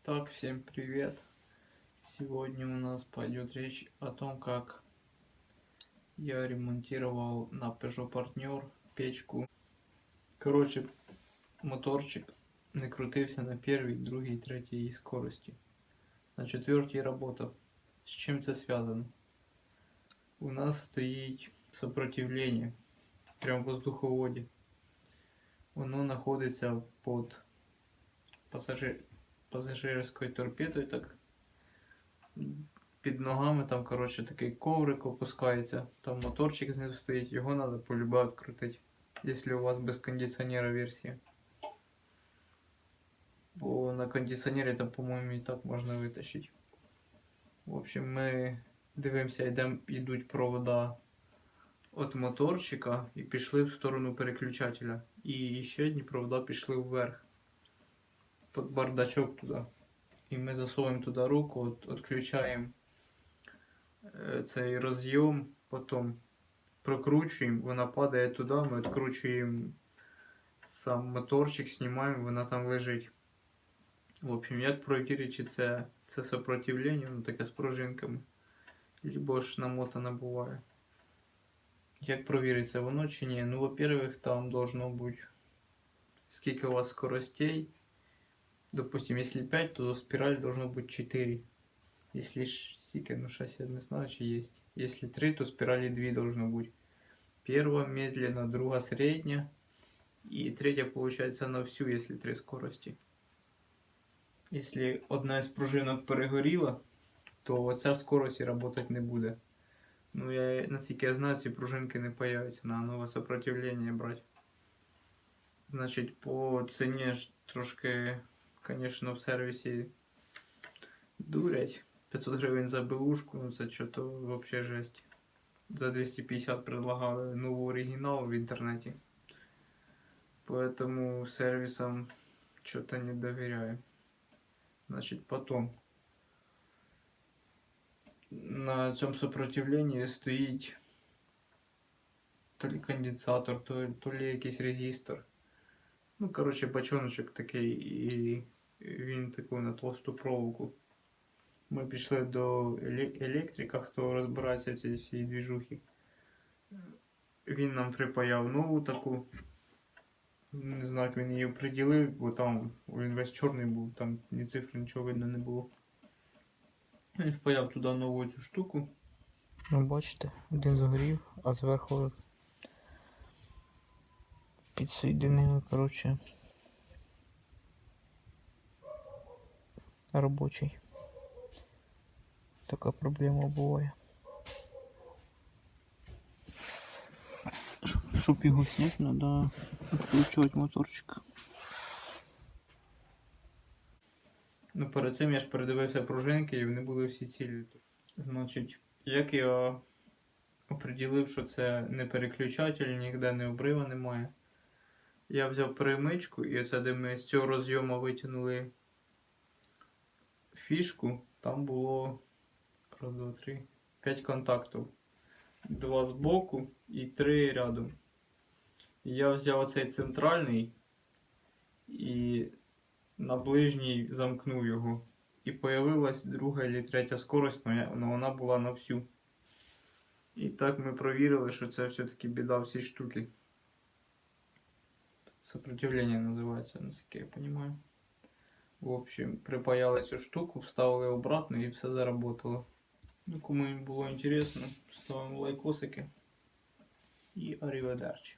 Так, всем привет! Сегодня у нас пойдет речь о том, как я ремонтировал на Peugeot Partner печку. Короче, моторчик не крутився на первій, другій, третій скорості. На четвертій работав. З чим це зв'язано? У нас стоїть сопротивлення прямо в воздуховоді. Воно знаходиться під пасажирською торпедою, так під ногами там, коротше, такий коврик опускається, там моторчик знизу стоїть, його треба по-любому відкрутити, якщо у вас без кондиціонера версія. Бо на кондиціонері там, по-моєму, і так можна витащити. В общем, ми дивимося, йдуть провода від моторчика і пішли в сторону переключателя. І ще одні провода пішли вверх, під бардачок туди. І ми засовуємо туди руку, відключаємо цей роз'єм, потім прокручуємо, вона падає туди, ми відкручуємо сам моторчик, знімаємо, вона там лежить. В общем, як провірити, чи це сопротивлення, воно таке з пружинками, або ж намотане буває. Як провірити, це воно чи ні? Ну, во-первых, там должно бути, скільки у вас скоростей. Допустим, если 5, то спираль должно быть 4. Если сикер, ну сейчас я не знаю, чи есть. Если 3, то спирали 2 должно быть. Первая медленно, другая средняя. И третья получается на всю, если 3 скорости. Если одна из пружинок перегоріла, то оця скорость і работать не буде. Ну, наскільки я знаю, ці пружинки не появляться, на нове сопротивлення брати. Значить, по ціні ж трошки, конечно, в сервісі дурять. 500 гривень за БУшку, ну це що-то вообще жесть. За 250 предлагали новий оригінал в інтернеті. Поэтому сервисам что-то не доверяю. Значит, потом на цьому сопротивлении стоїть то ли конденсатор, то ли якийсь резистор. Ну, короче, бачоночок такий, і він таку на толсту проволоку. Ми пішли до електрика, хто розбирається в цій всій движухі. Він нам припаяв нову таку. Не знаю, як він її приділив, бо там він весь чорний був, там ні цифр, нічого видно не було. Він впаяв туди нову цю штуку. Ну, бачите, один згорів, а зверху підсоєдинили, коротше, робочий. Така проблема буває. Щоб його зняти, треба відкручувати моторчик. Ну, перед цим я ж передивився пружинки і вони були всі цілі. Значить, як я оприділив, що це не переключатель, ніде не обрива немає. Я взяв перемичку і оце, де ми з цього розйому витягнули фішку, там було 1, 2, 3, 5 контактів. 2 збоку і 3 рядом. І я взяв оцей центральний і на ближній замкнув його. І появилась друга або третя скорость, але вона була на всю. І так ми провірили, що це все-таки біда всі штуки. Сопротивлення називається, наскільки я розумію. В общем, припаяли цю штуку, вставили обратно і все заработало. Ну, кому було інтересно, ставимо лайкосики і аріведерчі.